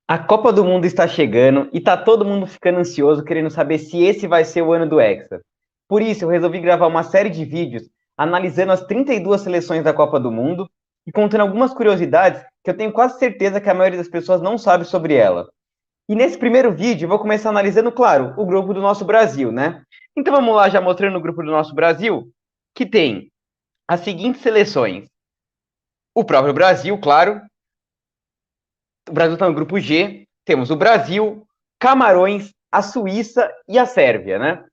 A Copa do Mundo está chegando e tá todo mundo ficando ansioso, querendo saber se esse vai ser o ano do Hexa. Por isso, eu resolvi gravar uma série de vídeos analisando as 32 seleções da Copa do Mundo e contando algumas curiosidades que eu tenho quase certeza que a maioria das pessoas não sabe sobre ela. E nesse primeiro vídeo, eu vou começar analisando, claro, o grupo do nosso Brasil, né? Então vamos lá, já mostrando o grupo do nosso Brasil, que tem as seguintes seleções: o próprio Brasil, claro. O Brasil está no grupo G. Temos o Brasil, Camarões, a Suíça e a Sérvia, né?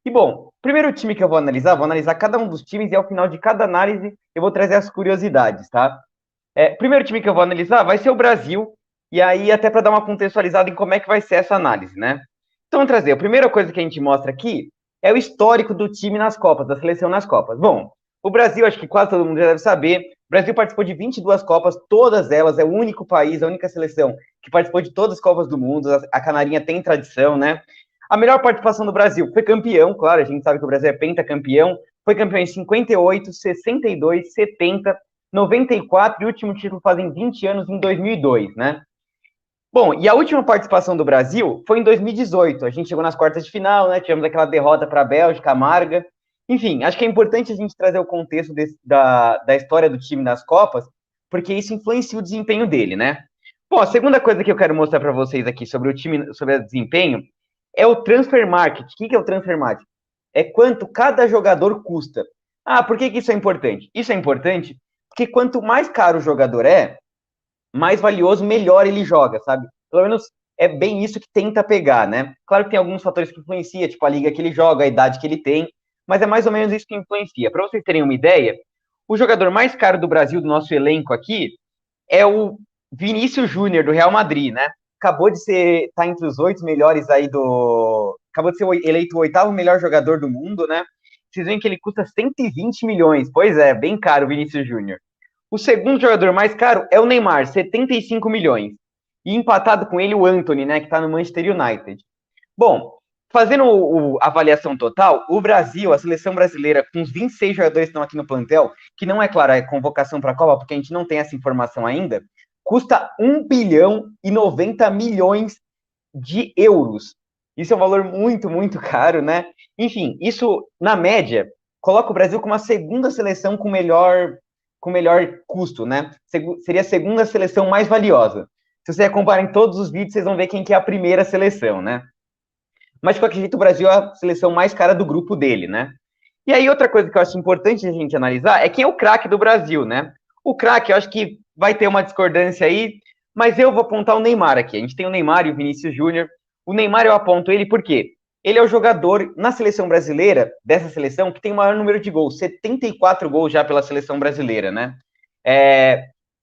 E bom, primeiro time que eu vou analisar cada um dos times e ao final de cada análise eu vou trazer as curiosidades, tá? Primeiro time que eu vou analisar vai ser o Brasil, e aí até para dar uma contextualizada em como é que vai ser essa análise, né? Então, vamos trazer, a primeira coisa que a gente mostra aqui é o histórico do time nas Copas, da seleção nas Copas. Bom, o Brasil, acho que quase todo mundo já deve saber, o Brasil participou de 22 Copas, todas elas, é o único país, a única seleção que participou de todas as Copas do Mundo, a Canarinha tem tradição, né? A melhor participação do Brasil foi campeão, claro, a gente sabe que o Brasil é pentacampeão, foi campeão em 58, 62, 70, 94 e o último título fazem 20 anos em 2002, né? Bom, e a última participação do Brasil foi em 2018. A gente chegou nas quartas de final, né? Tivemos aquela derrota para a Bélgica, amarga. Enfim, acho que é importante a gente trazer o contexto da história do time nas Copas, porque isso influencia o desempenho dele, né? Bom, a segunda coisa que eu quero mostrar para vocês aqui sobre o time, sobre o desempenho, é o transfer market. O que é o transfer market? É quanto cada jogador custa. Ah, por que isso é importante? Isso é importante porque quanto mais caro o jogador mais valioso, melhor ele joga, sabe? Pelo menos é bem isso que tenta pegar, né? Claro que tem alguns fatores que influenciam, tipo a liga que ele joga, a idade que ele tem, mas é mais ou menos isso que influencia. Para vocês terem uma ideia, o jogador mais caro do Brasil, do nosso elenco aqui, é o Vinícius Júnior, do Real Madrid, né? Acabou de ser, tá entre os 8 melhores aí do... Acabou de ser eleito o 8º melhor jogador do mundo, né? Vocês veem que ele custa 120 milhões. Pois é, bem caro o Vinícius Júnior. O segundo jogador mais caro é o Neymar, 75 milhões. E empatado com ele o Antony, né, que está no Manchester United. Bom, fazendo a avaliação total, o Brasil, a seleção brasileira, com os 26 jogadores que estão aqui no plantel, que não é, claro, a convocação para a Copa, porque a gente não tem essa informação ainda, custa 1 bilhão e 90 milhões de euros. Isso é um valor muito, muito caro, né? Enfim, isso, na média, coloca o Brasil como a segunda seleção com melhor custo, né? Seria a segunda seleção mais valiosa. Se você comparar em todos os vídeos, vocês vão ver quem que é a primeira seleção, né? Mas, de qualquer jeito, o Brasil é a seleção mais cara do grupo dele, né? E aí, outra coisa que eu acho importante a gente analisar é quem é o craque do Brasil, né? O craque, eu acho que vai ter uma discordância aí, mas eu vou apontar o Neymar aqui. A gente tem o Neymar e o Vinícius Júnior. O Neymar eu aponto ele porque ele é o jogador na seleção brasileira, dessa seleção, que tem o maior número de gols, 74 gols já pela seleção brasileira, né?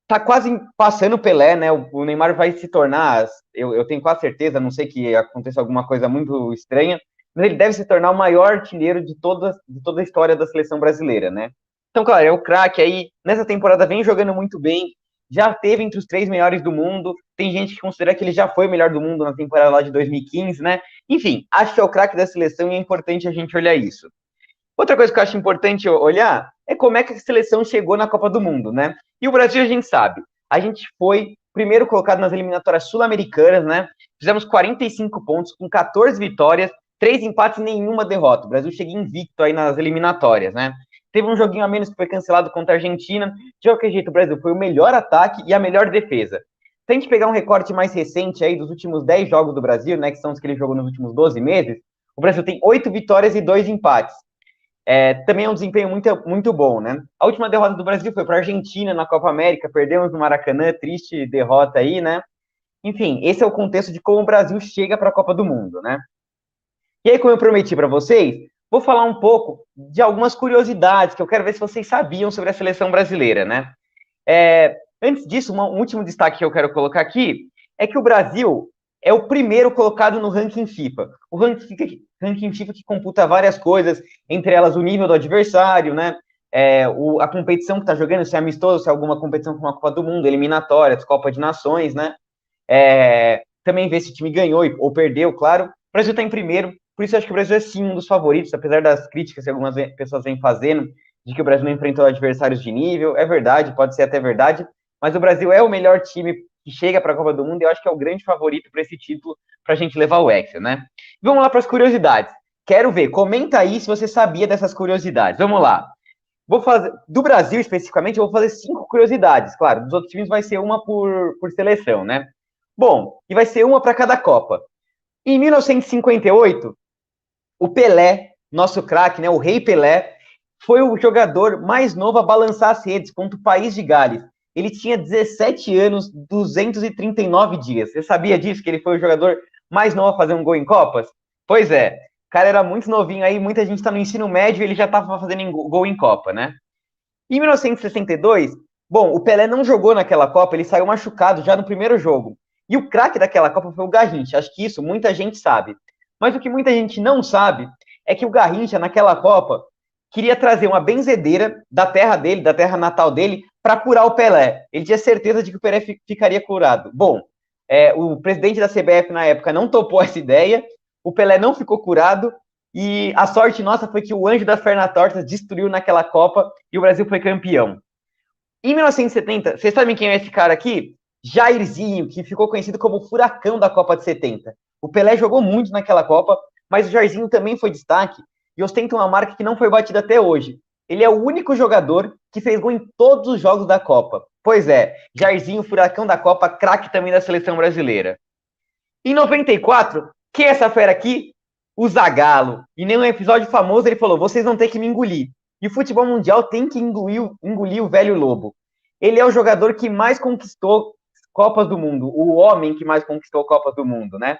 Tá quase passando o Pelé, né? O Neymar vai se tornar, eu tenho quase certeza, a não sei que aconteça alguma coisa muito estranha, mas ele deve se tornar o maior artilheiro de toda a história da seleção brasileira, né? Então, claro, é o craque aí, nessa temporada vem jogando muito bem, já teve entre os 3 melhores do mundo, tem gente que considera que ele já foi o melhor do mundo na temporada lá de 2015, né? Enfim, acho que é o craque da seleção e é importante a gente olhar isso. Outra coisa que eu acho importante olhar é como é que a seleção chegou na Copa do Mundo, né? E o Brasil, a gente sabe, a gente foi primeiro colocado nas eliminatórias sul-americanas, né? Fizemos 45 pontos, com 14 vitórias, 3 empates e nenhuma derrota. O Brasil chega invicto aí nas eliminatórias, né? Teve um joguinho a menos que foi cancelado contra a Argentina. De qualquer jeito, o Brasil foi o melhor ataque e a melhor defesa. Se a gente pegar um recorte mais recente aí dos últimos 10 jogos do Brasil, né, que são os que ele jogou nos últimos 12 meses, o Brasil tem 8 vitórias e 2 empates. Também é um desempenho muito, muito bom, né? A última derrota do Brasil foi para a Argentina na Copa América, perdemos no Maracanã, triste derrota aí, né? Enfim, esse é o contexto de como o Brasil chega para a Copa do Mundo, né? E aí, como eu prometi para vocês, vou falar um pouco de algumas curiosidades que eu quero ver se vocês sabiam sobre a seleção brasileira, né? Antes disso, um último destaque que eu quero colocar aqui é que o Brasil é o primeiro colocado no ranking FIFA. O ranking FIFA que computa várias coisas, entre elas o nível do adversário, né? A competição que está jogando, se é amistoso, se é alguma competição como a Copa do Mundo, eliminatórias, Copa de Nações, né? Também ver se o time ganhou ou perdeu, claro. O Brasil está em primeiro, por isso eu acho que o Brasil é sim um dos favoritos, apesar das críticas que algumas pessoas vêm fazendo, de que o Brasil não enfrentou adversários de nível. É verdade, pode ser até verdade, mas o Brasil é o melhor time que chega para a Copa do Mundo e eu acho que é o grande favorito para esse título, para a gente levar o Hexa, né? Vamos lá para as curiosidades. Quero ver, comenta aí se você sabia dessas curiosidades. Vamos lá. Vou fazer, do Brasil especificamente, eu vou fazer 5 curiosidades. Claro, dos outros times vai ser uma por seleção, né? Bom, e vai ser uma para cada Copa. Em 1958, o Pelé, nosso craque, né, o Rei Pelé, foi o jogador mais novo a balançar as redes contra o País de Gales. Ele tinha 17 anos, 239 dias. Você sabia disso, que ele foi o jogador mais novo a fazer um gol em Copas? Pois é, o cara era muito novinho aí, muita gente está no ensino médio e ele já estava fazendo gol em Copa, né? Em 1962, bom, o Pelé não jogou naquela Copa, ele saiu machucado já no primeiro jogo. E o craque daquela Copa foi o Garrincha. Acho que isso muita gente sabe. Mas o que muita gente não sabe é que o Garrincha, naquela Copa, queria trazer uma benzedeira da terra dele, da terra natal dele, para curar o Pelé. Ele tinha certeza de que o Pelé ficaria curado. Bom, o presidente da CBF na época não topou essa ideia, o Pelé não ficou curado, e a sorte nossa foi que o anjo das pernas tortas destruiu naquela Copa e o Brasil foi campeão. Em 1970, vocês sabem quem é esse cara aqui? Jairzinho, que ficou conhecido como o furacão da Copa de 70. O Pelé jogou muito naquela Copa, mas o Jairzinho também foi destaque e ostenta uma marca que não foi batida até hoje. Ele é o único jogador que fez gol em todos os jogos da Copa. Pois é, Jairzinho, furacão da Copa, craque também da seleção brasileira. Em 94, quem é essa fera aqui? O Zagallo. E em um episódio famoso ele falou: vocês vão ter que me engolir. E o futebol mundial tem que engolir o velho lobo. Ele é o jogador que mais conquistou Copas do Mundo, o homem que mais conquistou Copas do Mundo, né?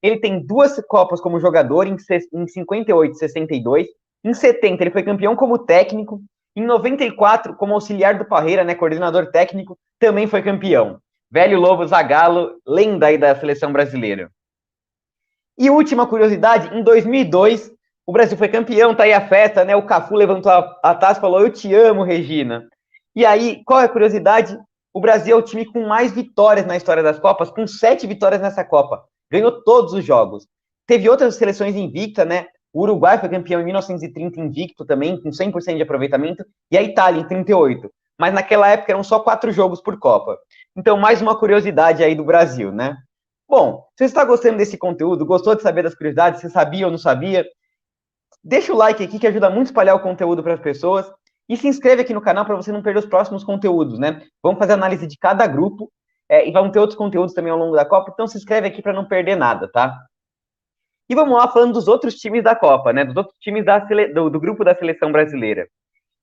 Ele tem 2 Copas como jogador, em 58 e 62. Em 70, ele foi campeão como técnico. Em 94, como auxiliar do Parreira, né, coordenador técnico, também foi campeão. Velho Lobo Zagallo, lenda aí da seleção brasileira. E última curiosidade, em 2002, o Brasil foi campeão, tá aí a festa, né? O Cafu levantou a taça e falou: eu te amo, Regina. E aí, qual é a curiosidade? O Brasil é o time com mais vitórias na história das Copas, com 7 vitórias nessa Copa. Ganhou todos os jogos. Teve outras seleções invictas, né? O Uruguai foi campeão em 1930 invicto também, com 100% de aproveitamento, e a Itália em 38. Mas naquela época eram só 4 jogos por Copa. Então, mais uma curiosidade aí do Brasil, né? Bom, se você está gostando desse conteúdo, gostou de saber das curiosidades, se sabia ou não sabia, deixa o like aqui que ajuda muito a espalhar o conteúdo para as pessoas. E se inscreve aqui no canal para você não perder os próximos conteúdos, né? Vamos fazer análise de cada grupo e vamos ter outros conteúdos também ao longo da Copa, então se inscreve aqui para não perder nada, tá? E vamos lá falando dos outros times da Copa, né? Dos outros times do grupo da seleção brasileira.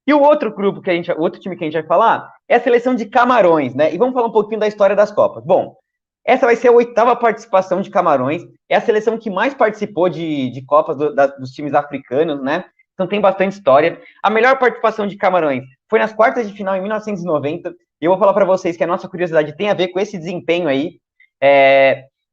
E o outro grupo o outro time que a gente vai falar é a seleção de Camarões, né? E vamos falar um pouquinho da história das Copas. Bom, essa vai ser a 8ª participação de Camarões. É a seleção que mais participou de Copas dos times africanos, né? Então tem bastante história. A melhor participação de Camarões foi nas quartas de final em 1990. E eu vou falar para vocês que a nossa curiosidade tem a ver com esse desempenho aí.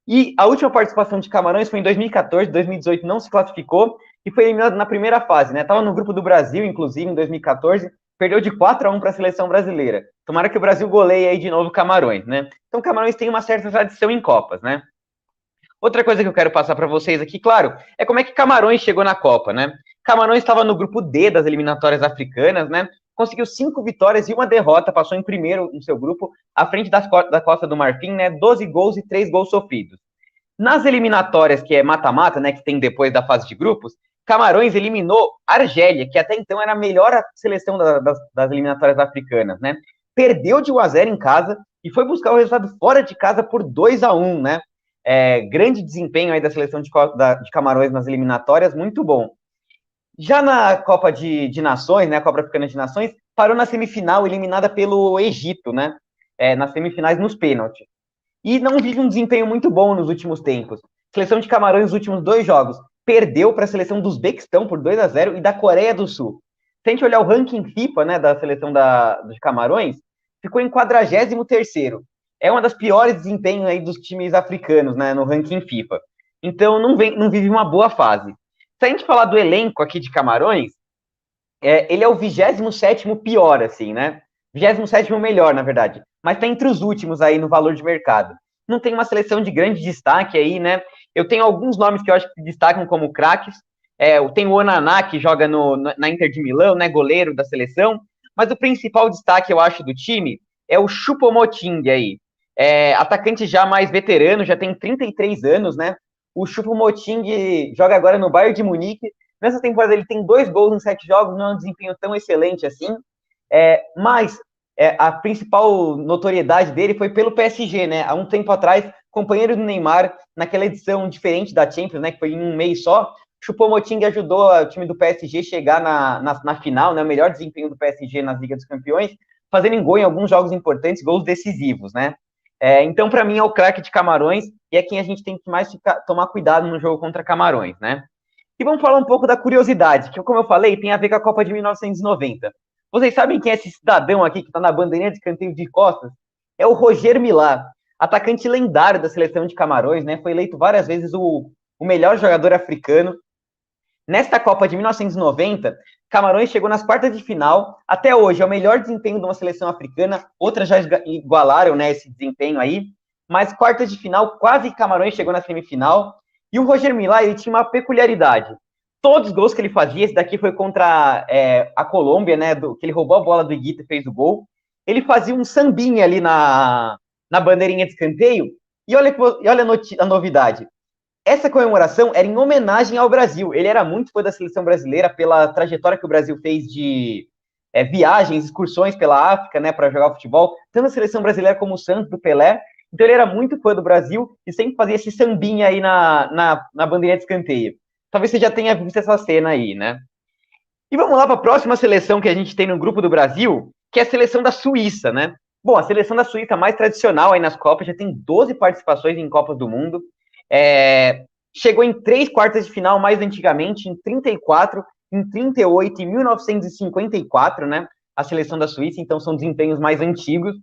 E a última participação de Camarões foi em 2014, 2018 não se classificou e foi eliminado na primeira fase, né? Tava no grupo do Brasil, inclusive, em 2014, perdeu de 4-1 para a seleção brasileira. Tomara que o Brasil goleie aí de novo Camarões, né? Então Camarões tem uma certa tradição em Copas, né? Outra coisa que eu quero passar para vocês aqui, claro, é como é que Camarões chegou na Copa, né? Camarões estava no grupo D das eliminatórias africanas, né? Conseguiu 5 vitórias e uma derrota, passou em primeiro no seu grupo, à frente da Costa do Marfim, né? 12 gols e 3 gols sofridos. Nas eliminatórias, que é mata-mata, né? Que tem depois da fase de grupos, Camarões eliminou Argélia, que até então era a melhor seleção das eliminatórias africanas, né? Perdeu de 1-0 em casa e foi buscar o resultado fora de casa por 2-1, né? Grande desempenho aí da seleção de Camarões nas eliminatórias, muito bom. Já na Copa de Nações, né, a Copa Africana de Nações, parou na semifinal, eliminada pelo Egito, né, nas semifinais nos pênaltis. E não vive um desempenho muito bom nos últimos tempos. A seleção de Camarões, nos últimos 2 jogos, perdeu para a seleção do Uzbequistão por 2-0 e da Coreia do Sul. Se a gente olhar o ranking FIFA, né, da seleção de Camarões, ficou em 43º. É uma das piores desempenhos aí dos times africanos, né, no ranking FIFA. Então não vive uma boa fase. Se a gente falar do elenco aqui de Camarões, ele é o 27º pior, assim, né? 27º melhor, na verdade. Mas tá entre os últimos aí no valor de mercado. Não tem uma seleção de grande destaque aí, né? Eu tenho alguns nomes que eu acho que se destacam como craques. Tem o Onaná, que joga na Inter de Milão, né? Goleiro da seleção. Mas o principal destaque, eu acho, do time é o Choupo-Moting aí. Atacante já mais veterano, já tem 33 anos, né? O Choupo-Moting joga agora no Bayern de Munique. Nessa temporada ele tem 2 gols em 7 jogos, não é um desempenho tão excelente assim. Mas a principal notoriedade dele foi pelo PSG, né? Há um tempo atrás, companheiro do Neymar, naquela edição diferente da Champions, né? Que foi em um mês só. Choupo-Moting ajudou o time do PSG chegar na final, né? O melhor desempenho do PSG nas Ligas dos Campeões, fazendo gol em alguns jogos importantes, gols decisivos, né? Então, para mim, é o craque de Camarões e é quem a gente tem que mais tomar cuidado no jogo contra Camarões, né? E vamos falar um pouco da curiosidade, que, como eu falei, tem a ver com a Copa de 1990. Vocês sabem quem é esse cidadão aqui que está na bandeirinha de canteiro de costas? É o Roger Milá, atacante lendário da seleção de Camarões, né? Foi eleito várias vezes o melhor jogador africano. Nesta Copa de 1990, Camarões chegou nas quartas de final. Até hoje é o melhor desempenho de uma seleção africana. Outras já igualaram, né, esse desempenho aí. Mas quartas de final, quase Camarões chegou na semifinal. E o Roger Milá, ele tinha uma peculiaridade. Todos os gols que ele fazia, esse daqui foi contra a Colômbia, né, que ele roubou a bola do Higuita e fez o gol. Ele fazia um sambinha ali na bandeirinha de escanteio. E olha a novidade. Essa comemoração era em homenagem ao Brasil. Ele era muito fã da seleção brasileira pela trajetória que o Brasil fez de viagens, excursões pela África, né, para jogar futebol, tanto a seleção brasileira como o Santos, do Pelé. Então ele era muito fã do Brasil e sempre fazia esse sambinha aí na bandeirinha de escanteio. Talvez você já tenha visto essa cena aí, né? E vamos lá para a próxima seleção que a gente tem no grupo do Brasil, que é a seleção da Suíça, né? Bom, a seleção da Suíça mais tradicional aí nas Copas, já tem 12 participações em Copas do Mundo. Chegou em 3 quartas de final mais antigamente, em 34, em 38 e 1954, né? A seleção da Suíça, então são desempenhos mais antigos.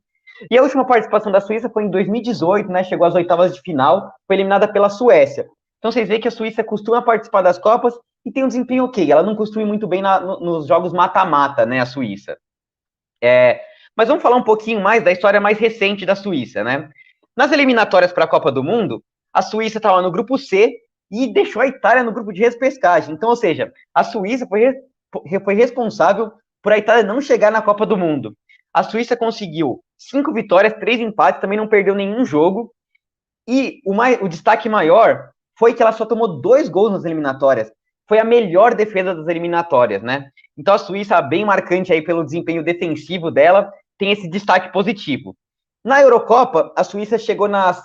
E a última participação da Suíça foi em 2018, né? Chegou às oitavas de final, foi eliminada pela Suécia. Então vocês veem que a Suíça costuma participar das Copas e tem um desempenho ok. Ela não costuma ir muito bem nos jogos mata-mata, né? A Suíça. Mas vamos falar um pouquinho mais da história mais recente da Suíça, né? Nas eliminatórias para a Copa do Mundo, a Suíça estava no grupo C e deixou a Itália no grupo de repescagem. Então, ou seja, a Suíça foi responsável por a Itália não chegar na Copa do Mundo. A Suíça conseguiu 5 vitórias, 3 empates, também não perdeu nenhum jogo. E o destaque maior foi que ela só tomou 2 gols nas eliminatórias. Foi a melhor defesa das eliminatórias, né? Então a Suíça, bem marcante aí pelo desempenho defensivo dela, tem esse destaque positivo. Na Eurocopa, a Suíça chegou nas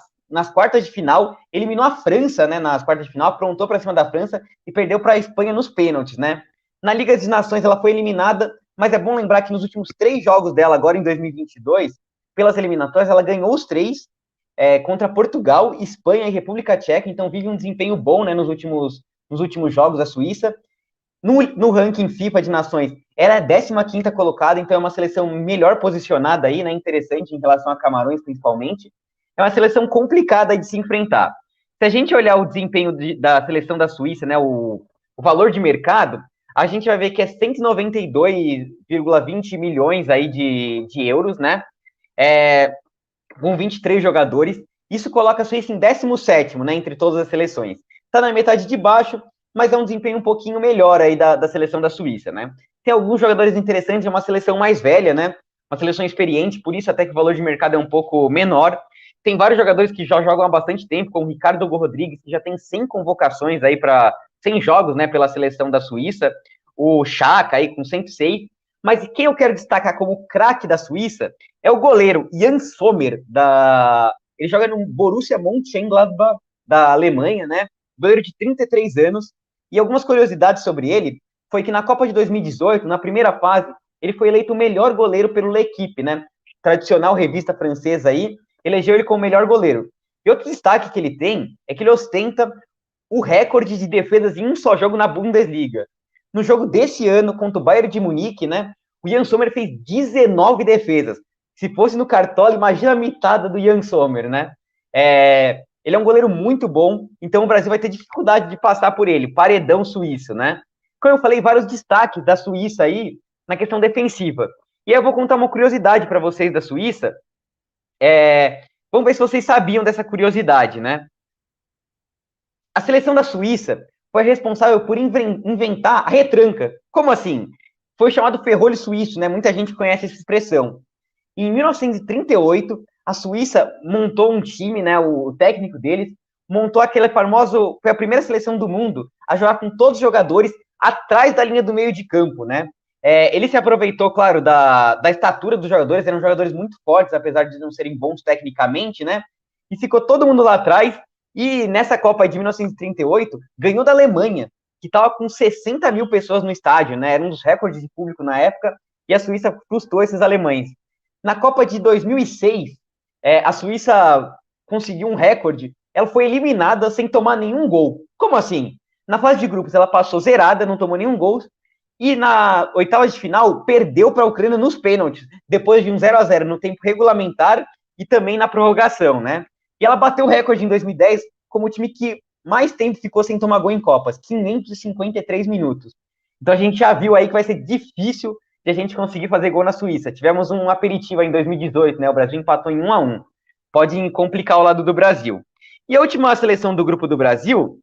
quartas de final, eliminou a França, né, nas quartas de final, aprontou para cima da França e perdeu para a Espanha nos pênaltis, né? Na Liga das Nações ela foi eliminada, mas é bom lembrar que nos últimos 3 jogos dela, agora em 2022, pelas eliminatórias, ela ganhou os 3, contra Portugal, Espanha e República Tcheca, então vive um desempenho bom, né, nos últimos jogos da Suíça. No ranking FIFA de nações, ela é a 15ª colocada, então é uma seleção melhor posicionada aí, né, interessante em relação a Camarões, principalmente. É uma seleção complicada de se enfrentar. Se a gente olhar o desempenho da seleção da Suíça, né, o valor de mercado, a gente vai ver que é 192,20 milhões aí de euros, né, com 23 jogadores. Isso coloca a Suíça em 17º, né, entre todas as seleções. Está na metade de baixo, mas é um desempenho um pouquinho melhor aí da seleção da Suíça, né? Tem alguns jogadores interessantes, é uma seleção mais velha, né? Uma seleção experiente, por isso até que o valor de mercado é um pouco menor. Tem vários jogadores que já jogam há bastante tempo, como o Ricardo Rodrigues, que já tem 100 convocações aí para 100 jogos, né, pela seleção da Suíça. O Xhaka aí com 106. Mas quem eu quero destacar como craque da Suíça é o goleiro Jan Sommer, ele joga no Borussia Mönchengladbach da Alemanha, né? Goleiro de 33 anos. E algumas curiosidades sobre ele foi que na Copa de 2018, na primeira fase, ele foi eleito o melhor goleiro pelo L'Équipe, né? Tradicional revista francesa aí, elegeu ele como melhor goleiro. E outro destaque que ele tem é que ele ostenta o recorde de defesas em um só jogo na Bundesliga. No jogo desse ano contra o Bayern de Munique, né? O Jan Sommer fez 19 defesas. Se fosse no Cartola, imagina a mitada do Jan Sommer, né? Ele é um goleiro muito bom, então o Brasil vai ter dificuldade de passar por ele. Paredão suíço, né? Como eu falei, vários destaques da Suíça aí na questão defensiva. E aí eu vou contar uma curiosidade para vocês da Suíça. Vamos ver se vocês sabiam dessa curiosidade, né? A seleção da Suíça foi responsável por inventar a retranca. Como assim? Foi chamado ferrolho suíço, né? Muita gente conhece essa expressão. Em 1938, a Suíça montou um time, né, o técnico deles, montou aquele famoso, foi a primeira seleção do mundo a jogar com todos os jogadores atrás da linha do meio de campo, né? Ele se aproveitou, claro, da estatura dos jogadores, eram jogadores muito fortes, apesar de não serem bons tecnicamente, né? E ficou todo mundo lá atrás, e nessa Copa de 1938, ganhou da Alemanha, que estava com 60 mil pessoas no estádio, né? Era um dos recordes de público na época, e a Suíça frustrou esses alemães. Na Copa de 2006, a Suíça conseguiu um recorde, ela foi eliminada sem tomar nenhum gol. Como assim? Na fase de grupos, ela passou zerada, não tomou nenhum gol, e na oitava de final, perdeu para a Ucrânia nos pênaltis, depois de um 0-0 no tempo regulamentar e também na prorrogação, né? E ela bateu o recorde em 2010 como o time que mais tempo ficou sem tomar gol em Copas, 553 minutos. Então a gente já viu aí que vai ser difícil de a gente conseguir fazer gol na Suíça. Tivemos um aperitivo aí em 2018, né? O Brasil empatou em 1-1. Pode complicar o lado do Brasil. E a última seleção do grupo do Brasil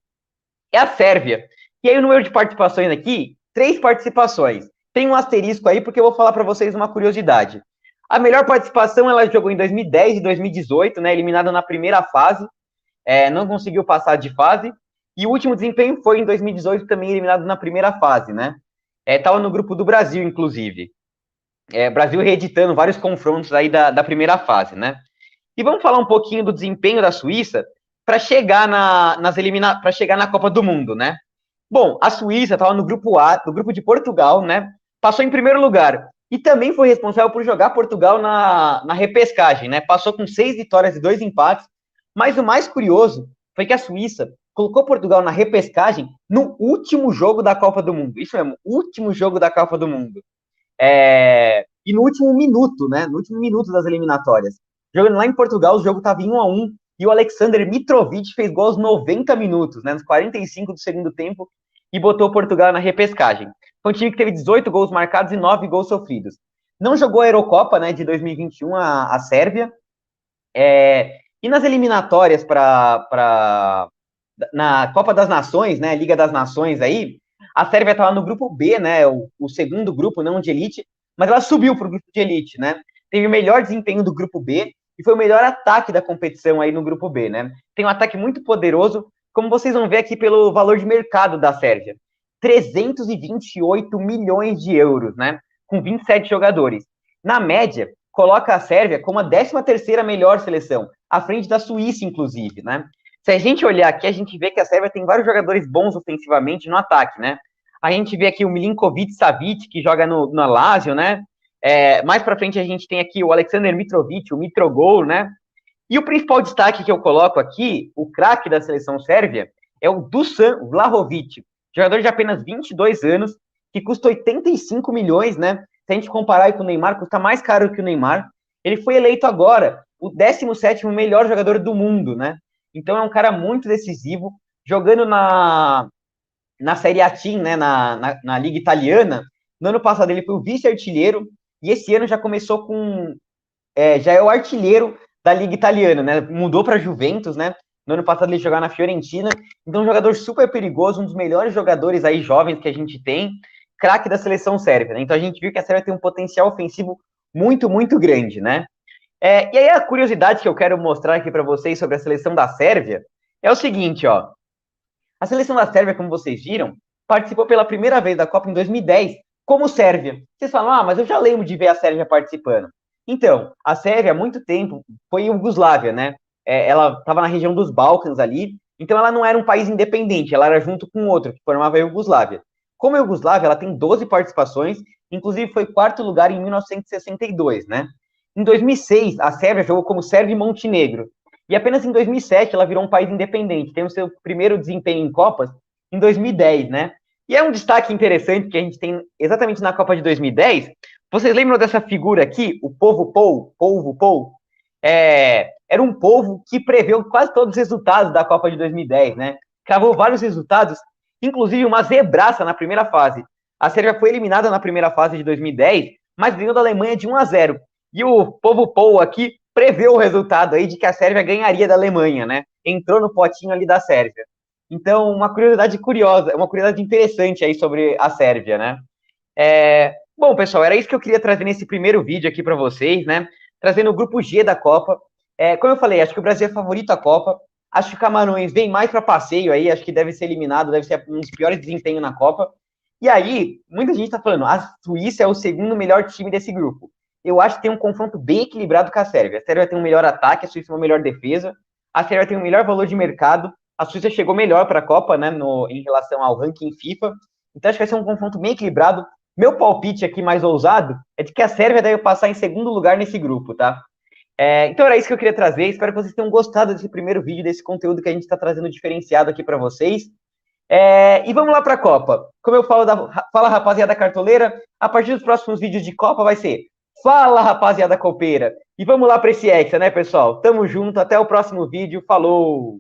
é a Sérvia. E aí o número de participações aqui, 3 participações. Tem um asterisco aí porque eu vou falar para vocês uma curiosidade. A melhor participação ela jogou em 2010 e 2018, né? Eliminada na primeira fase, não conseguiu passar de fase. E o último desempenho foi em 2018, também eliminado na primeira fase, né? Estava no grupo do Brasil, inclusive. Brasil reeditando vários confrontos aí da primeira fase, né? E vamos falar um pouquinho do desempenho da Suíça para chegar para chegar na Copa do Mundo, né? Bom, a Suíça estava no grupo A, no grupo de Portugal, né? Passou em primeiro lugar e também foi responsável por jogar Portugal na repescagem, né? Passou com 6 vitórias e 2 empates. Mas o mais curioso foi que a Suíça colocou Portugal na repescagem no último jogo da Copa do Mundo. Isso mesmo, último jogo da Copa do Mundo. E no último minuto, né? No último minuto das eliminatórias. Jogando lá em Portugal, o jogo estava em 1-1 e o Alexander Mitrovic fez gol aos 90 minutos, né? Nos 45 do segundo tempo e botou Portugal na repescagem. Foi um time que teve 18 gols marcados e 9 gols sofridos. Não jogou a Eurocopa, né, de 2021, a Sérvia. E nas eliminatórias na Copa das Nações, né, Liga das Nações aí, a Sérvia estava no grupo B, né, o segundo grupo, não de elite, mas ela subiu para o grupo de elite, né? Teve o melhor desempenho do grupo B e foi o melhor ataque da competição aí no grupo B, né? Tem um ataque muito poderoso, como vocês vão ver aqui pelo valor de mercado da Sérvia. 328 milhões de euros, né? Com 27 jogadores. Na média, coloca a Sérvia como a 13ª melhor seleção, à frente da Suíça, inclusive, né? Se a gente olhar aqui, a gente vê que a Sérvia tem vários jogadores bons ofensivamente no ataque, né? A gente vê aqui o Milinkovic-Savic, que joga no Lazio, né? Mais pra frente a gente tem aqui o Alexander Mitrovic, o Mitrogol, né? E o principal destaque que eu coloco aqui, o craque da seleção sérvia, é o Dusan Vlahovic, jogador de apenas 22 anos, que custa 85 milhões, né? Se a gente comparar aí com o Neymar, custa mais caro que o Neymar. Ele foi eleito agora o 17º melhor jogador do mundo, né? Então é um cara muito decisivo, jogando na Série A Team, né, na Liga Italiana. No ano passado ele foi o vice-artilheiro, e esse ano já começou com... já é o artilheiro da Liga Italiana, né? Mudou para a Juventus, né? No ano passado ele jogava na Fiorentina. Então um jogador super perigoso, um dos melhores jogadores aí jovens que a gente tem, craque da seleção sérvia, né? Então a gente viu que a Sérvia tem um potencial ofensivo muito, muito grande, né? E aí a curiosidade que eu quero mostrar aqui para vocês sobre a seleção da Sérvia é o seguinte, ó. A seleção da Sérvia, como vocês viram, participou pela primeira vez da Copa em 2010 como Sérvia. Vocês falam, mas eu já lembro de ver a Sérvia participando. Então, a Sérvia há muito tempo foi Iugoslávia, né? Ela estava na região dos Balcãs ali, então ela não era um país independente, ela era junto com outro, que formava a Iugoslávia. Como a Iugoslávia, ela tem 12 participações, inclusive foi 4º lugar em 1962, né? Em 2006, a Sérvia jogou como Sérvia e Montenegro. E apenas em 2007 ela virou um país independente. Tem o seu primeiro desempenho em Copas em 2010, né? E é um destaque interessante que a gente tem exatamente na Copa de 2010. Vocês lembram dessa figura aqui, o Polvo Pou? Era um povo que preveu quase todos os resultados da Copa de 2010, né? Cravou vários resultados, inclusive uma zebraça na primeira fase. A Sérvia foi eliminada na primeira fase de 2010, mas ganhou da Alemanha de 1-0. E o Polvo Pou aqui preveu o resultado aí de que a Sérvia ganharia da Alemanha, né? Entrou no potinho ali da Sérvia. Então, uma curiosidade curiosa, uma curiosidade interessante aí sobre a Sérvia, né? Bom, pessoal, era isso que eu queria trazer nesse primeiro vídeo aqui para vocês, né? Trazendo o grupo G da Copa. Como eu falei, acho que o Brasil é favorito à Copa. Acho que o Camarões vem mais para passeio aí, acho que deve ser eliminado, deve ser um dos piores desempenhos na Copa. E aí, muita gente está falando, a Suíça é o segundo melhor time desse grupo. Eu acho que tem um confronto bem equilibrado com a Sérvia. A Sérvia tem um melhor ataque, a Suíça uma melhor defesa. A Sérvia tem um melhor valor de mercado. A Suíça chegou melhor para a Copa, né, em relação ao ranking FIFA. Então acho que vai ser um confronto bem equilibrado. Meu palpite aqui mais ousado é de que a Sérvia deve passar em segundo lugar nesse grupo, tá? Então era isso que eu queria trazer. Espero que vocês tenham gostado desse primeiro vídeo, desse conteúdo que a gente está trazendo diferenciado aqui para vocês. E vamos lá para a Copa. Como eu falo, fala rapaziada cartoleira, a partir dos próximos vídeos de Copa vai ser fala rapaziada copeira. E vamos lá para esse Hexa, né, pessoal? Tamo junto, até o próximo vídeo. Falou!